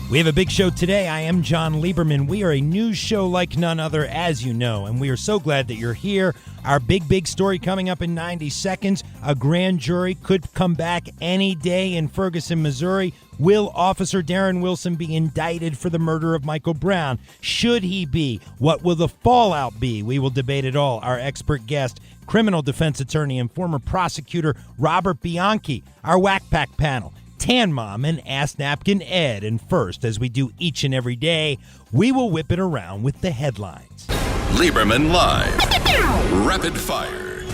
We have a big show today. I am John Lieberman. We are a news show like none other, as you know, and we are so glad that you're here. Our big story coming up in 90 seconds. A grand jury could come back any day in Ferguson, Missouri. Will Officer Darren Wilson be indicted for the murder of Michael Brown? Should he be? What will the fallout be? We will debate it all. Our expert guest, criminal defense attorney and former prosecutor Robert Bianchi. Our Whack Pack panel, Tan Mom and Ass Napkin Ed. And first, as we do each and every day, we will whip it around with the headlines. Lieberman Live. Rapid Fire.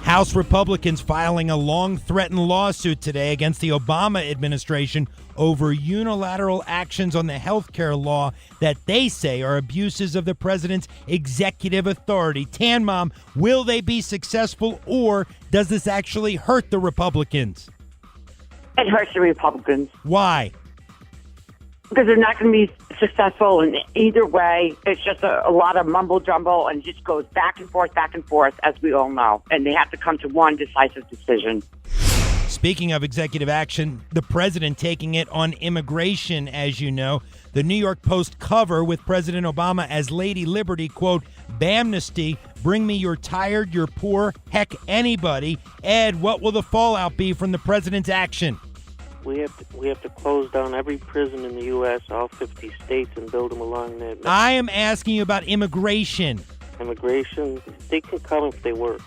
House Republicans filing a long-threatened lawsuit today against the Obama administration over unilateral actions on the health care law that they say are abuses of the president's executive authority. Tan Mom, will they be successful, or does this actually hurt the Republicans? It hurts the Republicans. Why? Because they're not going to be successful in either way. It's just a lot of mumble-jumble, and it just goes back and forth, as we all know. And they have to come to one decisive decision. Speaking of executive action, the president taking it on immigration, as you know. The New York Post cover with President Obama as Lady Liberty, quote, "Bamnesty, bring me your tired, your poor, heck, anybody." Ed, what will the fallout be from the president's action? We have to close down every prison in the U.S., all 50 states, and build them along that. I am asking you about immigration. Immigration, they can come if they work.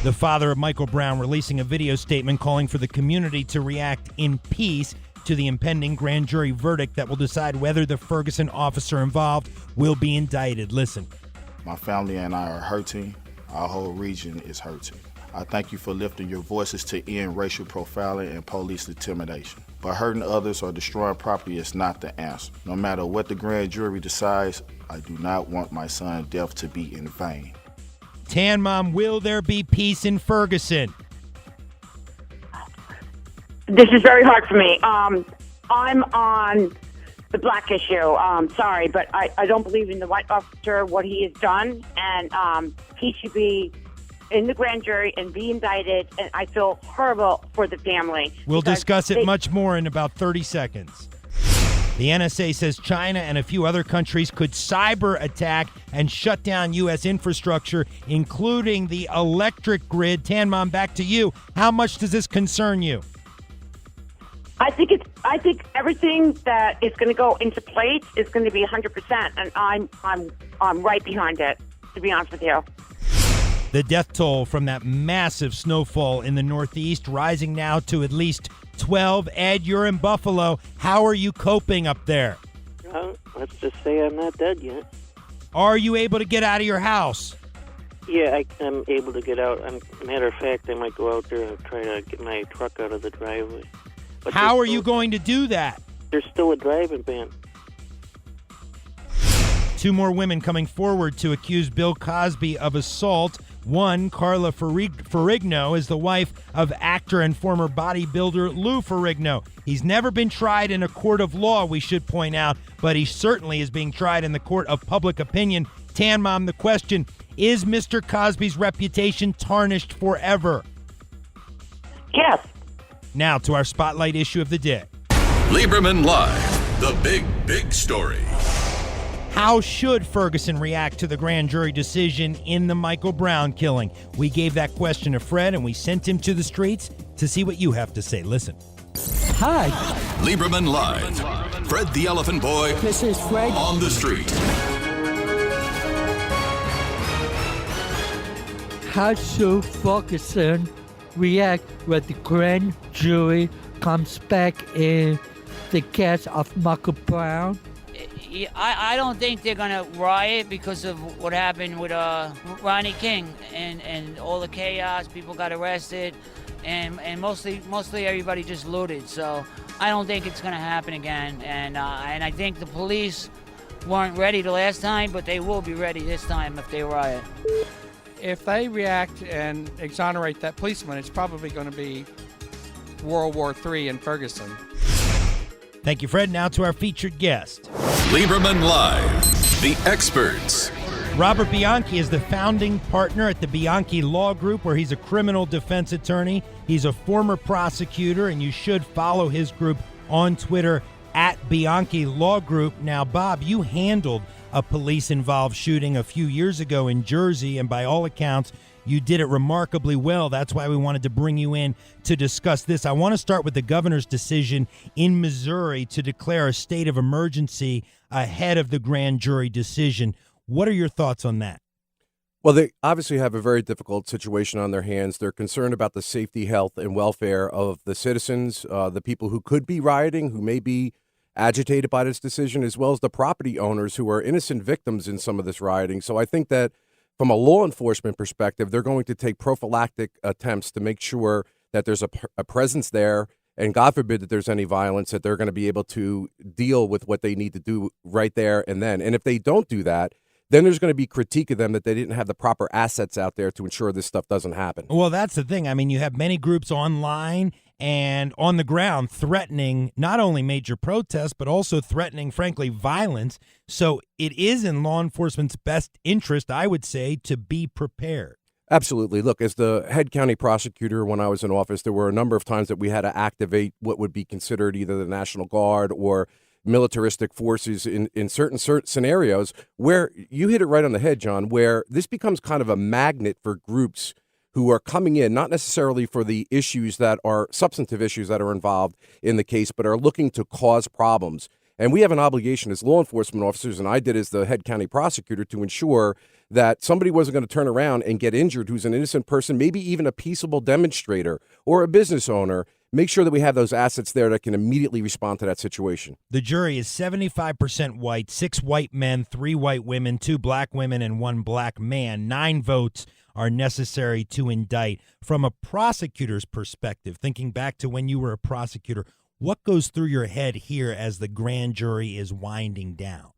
The father of Michael Brown releasing a video statement calling for the community to react in peace to the impending grand jury verdict that will decide whether the Ferguson officer involved will be indicted. Listen. My family and I are hurting. Our whole region is hurting. I thank you for lifting your voices to end racial profiling and police intimidation. But hurting others or destroying property is not the answer. No matter what the grand jury decides, I do not want my son's death to be in vain. Tan Mom, will there be peace in Ferguson? This is very hard for me. I'm on the black issue. Sorry, but I don't believe in the white officer, what he has done, and he should be in the grand jury and be indicted, and I feel horrible for the family. We'll discuss it much more in about 30 seconds. The NSA says China and a few other countries could cyber attack and shut down U.S. infrastructure, including the electric grid. Tan Mom, back to you. How much does this concern you? I think everything that is going to go into place is going to be 100%, and I'm right behind it, to be honest with you. The death toll from that massive snowfall in the Northeast rising now to at least 12. Ed, you're in Buffalo. How are you coping up there? Let's just say I'm not dead yet. Are you able to get out of your house? Yeah, I'm able to get out. Matter of fact, I might go out there and try to get my truck out of the driveway. But how are you going to do that? There's still a driving ban. Two more women coming forward to accuse Bill Cosby of assault. One, Carla Ferrigno, is the wife of actor and former bodybuilder Lou Ferrigno. He's never been tried in a court of law, we should point out, but he certainly is being tried in the court of public opinion. Tan Mom, the question, is Mr. Cosby's reputation tarnished forever? Yes. Now to our spotlight issue of the day. Lieberman Live, the big story. How should Ferguson react to the grand jury decision in the Michael Brown killing? We gave that question to Fred, and we sent him to the streets to see what you have to say. Listen. Hi. Lieberman Live. Fred the Elephant Boy. This is Fred. On the street. How should Ferguson react when the grand jury comes back in the case of Michael Brown? I don't think they're going to riot because of what happened with Ronnie King and all the chaos. People got arrested, and mostly everybody just looted. So I don't think it's going to happen again. And I think the police weren't ready the last time, but they will be ready this time if they riot. If they react and exonerate that policeman, it's probably going to be World War III in Ferguson. Thank you, Fred. Now to our featured guest. Lieberman Live, the experts. Robert Bianchi is the founding partner at the Bianchi Law Group, where he's a criminal defense attorney. He's a former prosecutor, and you should follow his group on Twitter at Bianchi Law Group. Now, Bob, you handled a police-involved shooting a few years ago in Jersey, and by all accounts, you did it remarkably well. That's why we wanted to bring you in to discuss this. I want to start with the governor's decision in Missouri to declare a state of emergency ahead of the grand jury decision. What are your thoughts on that? Well, they obviously have a very difficult situation on their hands. They're concerned about the safety, health, and welfare of the citizens, the people who could be rioting, who may be agitated by this decision, as well as the property owners who are innocent victims in some of this rioting. So I think that from a law enforcement perspective, they're going to take prophylactic attempts to make sure that there's a presence there, and God forbid that there's any violence, that they're going to be able to deal with what they need to do right there and then. And if they don't do that, then there's going to be critique of them that they didn't have the proper assets out there to ensure this stuff doesn't happen. Well, that's the thing. I mean, you have many groups online and on the ground threatening not only major protests, but also threatening, frankly, violence. So it is in law enforcement's best interest, I would say, to be prepared. Absolutely. Look, as the head county prosecutor when I was in office, there were a number of times that we had to activate what would be considered either the National Guard or militaristic forces in certain scenarios where you hit it right on the head, John, where this becomes kind of a magnet for groups who are coming in, not necessarily for the issues that are substantive issues that are involved in the case, but are looking to cause problems. And we have an obligation as law enforcement officers, and I did as the head county prosecutor, to ensure that somebody wasn't going to turn around and get injured who's an innocent person, maybe even a peaceable demonstrator or a business owner. Make sure that we have those assets there that can immediately respond to that situation. The jury is 75% white, 6 white men, 3 white women, 2 black women, and 1 black man. 9 votes are necessary to indict. From a prosecutor's perspective, thinking back to when you were a prosecutor, what goes through your head here as the grand jury is winding down?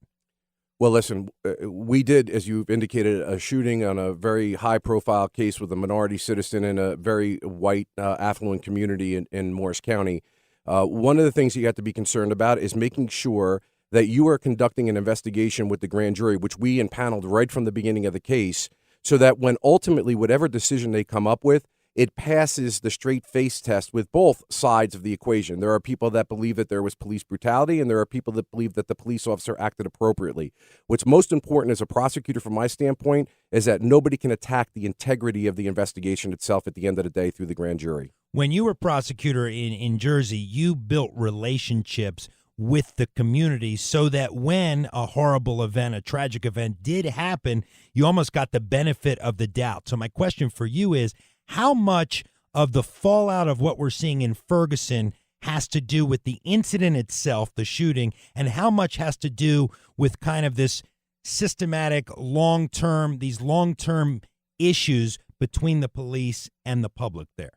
Well, listen, we did, as you've indicated, a shooting on a very high-profile case with a minority citizen in a very white, affluent community in Morris County. One of the things you have to be concerned about is making sure that you are conducting an investigation with the grand jury, which we impaneled right from the beginning of the case, so that when ultimately whatever decision they come up with, it passes the straight face test with both sides of the equation. There are people that believe that there was police brutality, and there are people that believe that the police officer acted appropriately. What's most important as a prosecutor from my standpoint is that nobody can attack the integrity of the investigation itself at the end of the day through the grand jury. When you were prosecutor in Jersey, you built relationships with the community so that when a horrible event, a tragic event did happen, you almost got the benefit of the doubt. So my question for you is, how much of the fallout of what we're seeing in Ferguson has to do with the incident itself, the shooting, and how much has to do with kind of this systematic these long-term issues between the police and the public there?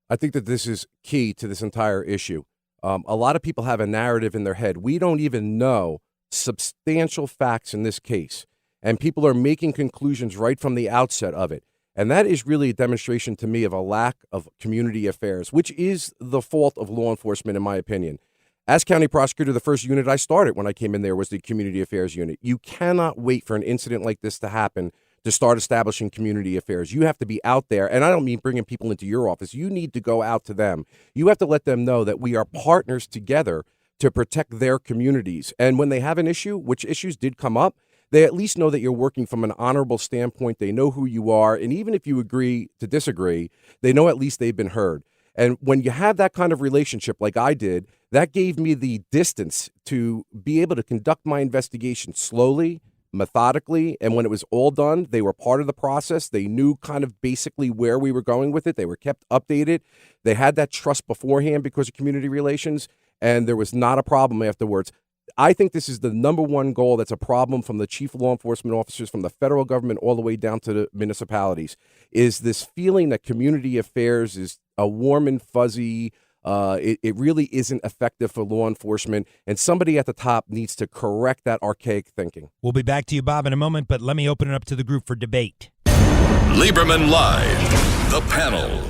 I think that this is key to this entire issue. A lot of people have a narrative in their head. We don't even know substantial facts in this case, and people are making conclusions right from the outset of it. And that is really a demonstration to me of a lack of community affairs, which is the fault of law enforcement, in my opinion. As county prosecutor, the first unit I started when I came in there was the community affairs unit. You cannot wait for an incident like this to happen to start establishing community affairs. You have to be out there, and I don't mean bringing people into your office. You need to go out to them. You have to let them know that we are partners together to protect their communities. And when they have an issue, which issues did come up, they at least know that you're working from an honorable standpoint. They know who you are. And even if you agree to disagree, they know at least they've been heard. And when you have that kind of relationship like I did, that gave me the distance to be able to conduct my investigation slowly, methodically. And when it was all done, they were part of the process. They knew kind of basically where we were going with it. They were kept updated. They had that trust beforehand because of community relations. And there was not a problem afterwards. I think this is the number one goal that's a problem from the chief law enforcement officers, from the federal government all the way down to the municipalities, is this feeling that community affairs is a warm and fuzzy. It really isn't effective for law enforcement, and somebody at the top needs to correct that archaic thinking. We'll be back to you, Bob, in a moment, but let me open it up to the group for debate. Lieberman Live, the panel.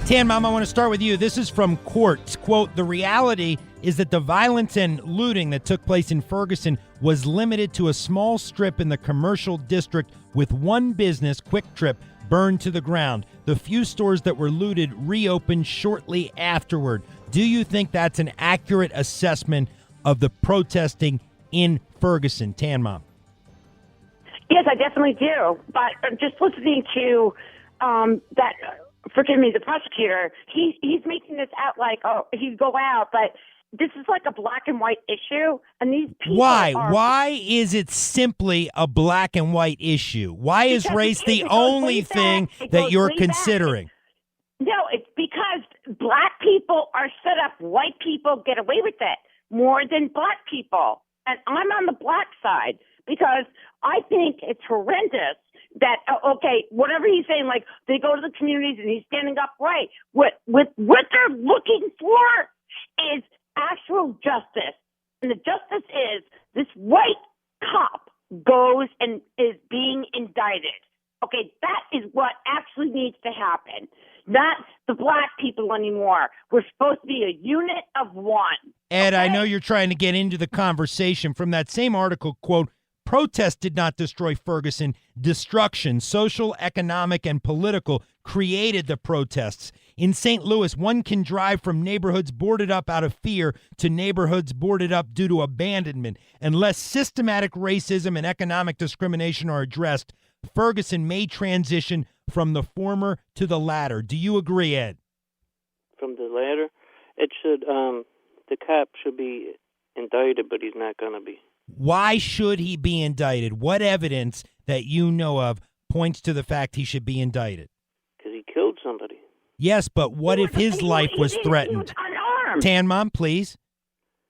Tan Mom, I want to start with you. This is from Courts. Quote, the reality is that the violence and looting that took place in Ferguson was limited to a small strip in the commercial district with one business, Quick Trip, burned to the ground. The few stores that were looted reopened shortly afterward. Do you think that's an accurate assessment of the protesting in Ferguson? Tan Mom. Yes, I definitely do. But just listening to that, forgive me, the prosecutor, he's making this out like, oh, he'd go out, but this is like a black and white issue, and these people Why is it simply a black and white issue? Why is race the only thing that you're considering? No, it's because black people are set up. White people get away with it more than black people. And I'm on the black side because I think it's horrendous that, okay, whatever he's saying, like they go to the communities and he's standing up right. What they're looking for is actual justice. And the justice is this white cop goes and is being indicted. Okay, that is what actually needs to happen. Not the black people anymore. We're supposed to be a unit of one. Ed, okay? I know you're trying to get into the conversation. From that same article, quote, protest did not destroy Ferguson. Destruction, social, economic, and political, created the protests. In St. Louis, one can drive from neighborhoods boarded up out of fear to neighborhoods boarded up due to abandonment. Unless systematic racism and economic discrimination are addressed, Ferguson may transition from the former to the latter. Do you agree, Ed? From the latter? It should, the cop should be indicted, but he's not going to be. Why should he be indicted? What evidence that you know of points to the fact he should be indicted? Because he killed somebody. Yes, but what if his life was threatened? He was unarmed. Tan Mom, please.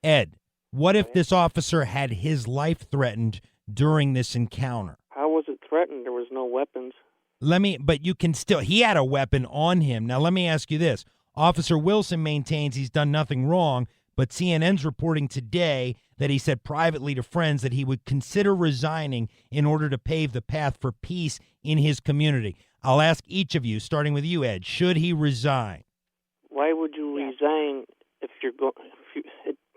Ed, what if this officer had his life threatened during this encounter? How was it threatened? There was no weapons. But you can still, he had a weapon on him. Now, let me ask you this. Officer Wilson maintains he's done nothing wrong, but CNN's reporting today that he said privately to friends that he would consider resigning in order to pave the path for peace in his community. I'll ask each of you, starting with you, Ed, should he resign? Why would you resign if you're going?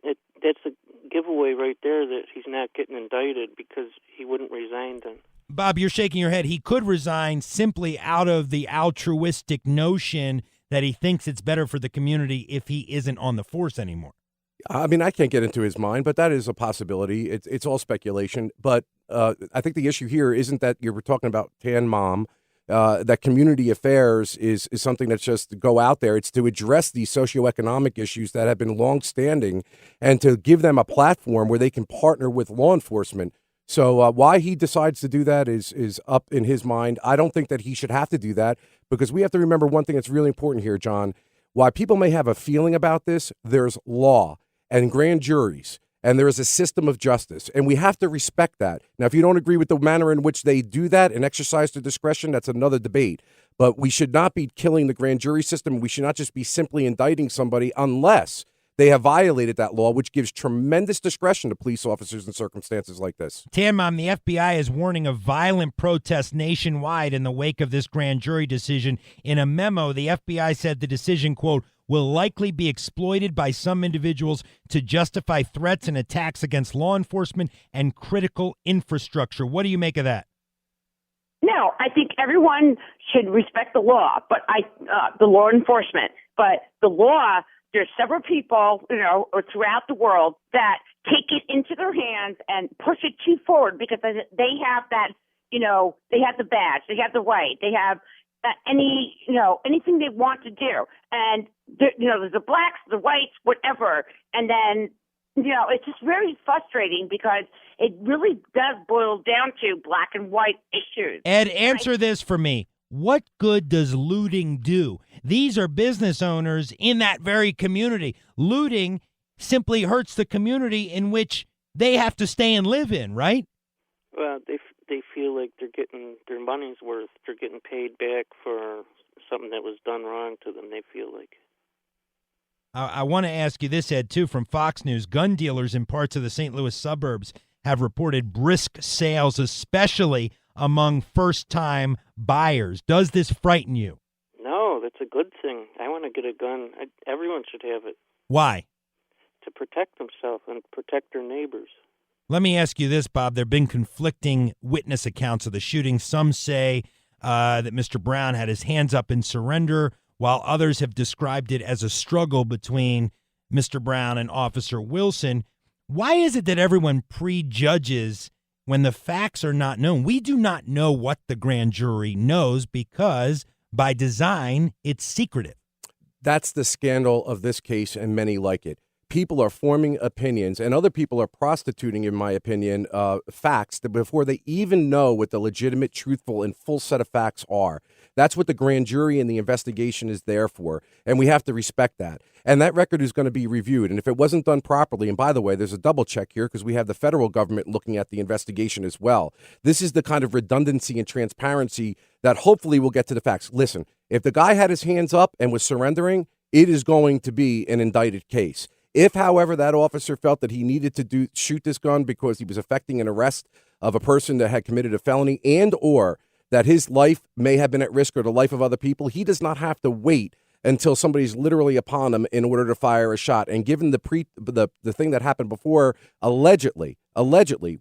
That's a giveaway right there that he's not getting indicted because he wouldn't resign then. Bob, you're shaking your head. He could resign simply out of the altruistic notion that he thinks it's better for the community if he isn't on the force anymore. I mean, I can't get into his mind, but that is a possibility. It's all speculation. But I think the issue here isn't that you were talking about Tan Mom, that community affairs is something that's just to go out there. It's to address these socioeconomic issues that have been longstanding and to give them a platform where they can partner with law enforcement. So why he decides to do that is up in his mind. I don't think that he should have to do that because we have to remember one thing that's really important here, John. Why people may have a feeling about this, there's law and grand juries, and there is a system of justice, and we have to respect that. Now, if you don't agree with the manner in which they do that and exercise their discretion, that's another debate. But we should not be killing the grand jury system. We should not just be simply indicting somebody unless they have violated that law, which gives tremendous discretion to police officers in circumstances like this. Tan Mom, the FBI is warning of violent protests nationwide in the wake of this grand jury decision. In a memo, the FBI said the decision, quote, will likely be exploited by some individuals to justify threats and attacks against law enforcement and critical infrastructure. What do you make of that? No, I think everyone should respect the law, but the law enforcement. But the law, there's several people, throughout the world that take it into their hands and push it too forward because they have that, they have the badge, they have the right, they have anything they want to do. And, there's the blacks, the whites, whatever. And then, it's just very frustrating because it really does boil down to black and white issues. Ed, answer this for me. What good does looting do? These are business owners in that very community. Looting simply hurts the community in which they have to stay and live in, right? Well, they feel like they're getting their money's worth. They're getting paid back for something that was done wrong to them, they feel like. I want to ask you this, Ed, too, from Fox News. Gun dealers in parts of the St. Louis suburbs have reported brisk sales, especially among first-time buyers. Does this frighten you? No, that's a good thing. I want to get a gun. Everyone should have it. Why? To protect themselves and protect their neighbors. Let me ask you this, Bob. There have been conflicting witness accounts of the shooting. Some say that Mr. Brown had his hands up in surrender, while others have described it as a struggle between Mr. Brown and Officer Wilson. Why is it that everyone prejudges when the facts are not known? We do not know what the grand jury knows because, by design, it's secretive. That's the scandal of this case and many like it. People are forming opinions, and other people are prostituting, in my opinion, facts that before they even know what the legitimate, truthful, and full set of facts are. That's what the grand jury and the investigation is there for, and we have to respect that. And that record is going to be reviewed, and if it wasn't done properly, and by the way, there's a double check here because we have the federal government looking at the investigation as well. This is the kind of redundancy and transparency that hopefully will get to the facts. Listen, if the guy had his hands up and was surrendering, it is going to be an indicted case. If, however, that officer felt that he needed to shoot this gun because he was effecting an arrest of a person that had committed a felony and or that his life may have been at risk or the life of other people, he does not have to wait until somebody's literally upon him in order to fire a shot. And given the thing that happened before, allegedly,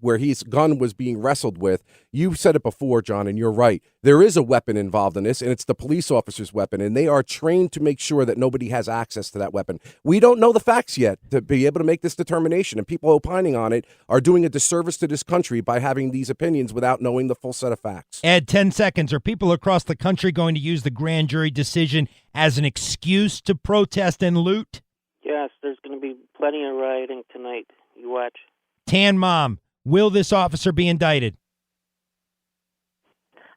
where his gun was being wrestled with, you said it before, John, and you're right. There is a weapon involved in this, and it's the police officer's weapon, and they are trained to make sure that nobody has access to that weapon. We don't know the facts yet to be able to make this determination, and people opining on it are doing a disservice to this country by having these opinions without knowing the full set of facts. Ed, 10 seconds. Are people across the country going to use the grand jury decision as an excuse to protest and loot? Yes, there's going to be plenty of rioting tonight. You watch. Tan Mom, will this officer be indicted?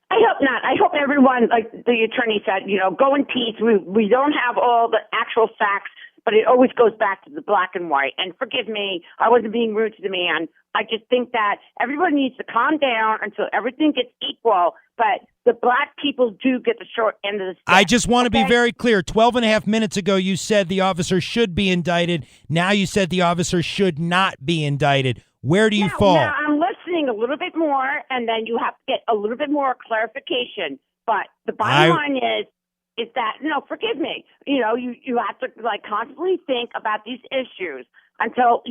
I hope not. I hope everyone, like the attorney said, go in peace. We don't have all the actual facts, but it always goes back to the black and white. And forgive me, I wasn't being rude to the man. I just think that everybody needs to calm down until everything gets equal. But the black people do get the short end of the stick. I just want to be very clear. 12 and a half minutes ago, you said the officer should be indicted. Now you said the officer should not be indicted. Where do you fall? Now I'm listening a little bit more, and then you have to get a little bit more clarification. But the bottom line is that, forgive me, you have to constantly think about these issues until,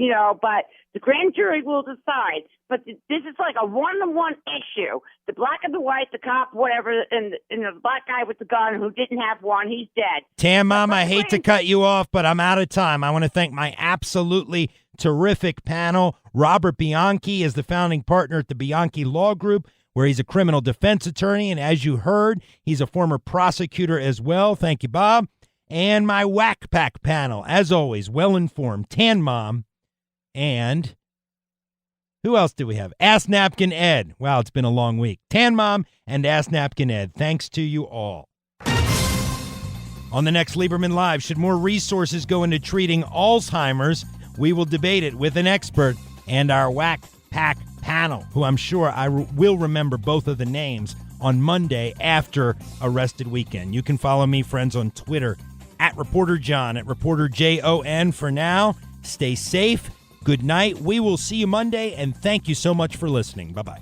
but the grand jury will decide. But this is like a one-on-one issue. The black and the white, the cop, whatever, and the black guy with the gun who didn't have one, he's dead. Tan Mom, I hate to cut you off, but I'm out of time. I want to thank my absolutely terrific panel. Robert Bianchi is the founding partner at the Bianchi Law Group, where he's a criminal defense attorney. And as you heard, he's a former prosecutor as well. Thank you, Bob. And my Whack Pack panel, as always, well-informed. Tan Mom and who else do we have? Ask Napkin Ed. Wow, it's been a long week. Tan Mom and Ask Napkin Ed. Thanks to you all. On the next Lieberman Live, should more resources go into treating Alzheimer's? We will debate it with an expert and our Whack Pack panel, who I'm sure I will remember both of the names on Monday after Arrested Weekend. You can follow me, friends, on Twitter at Reporter John, at Reporter JON. For now, stay safe. Good night. We will see you Monday, and thank you so much for listening. Bye-bye.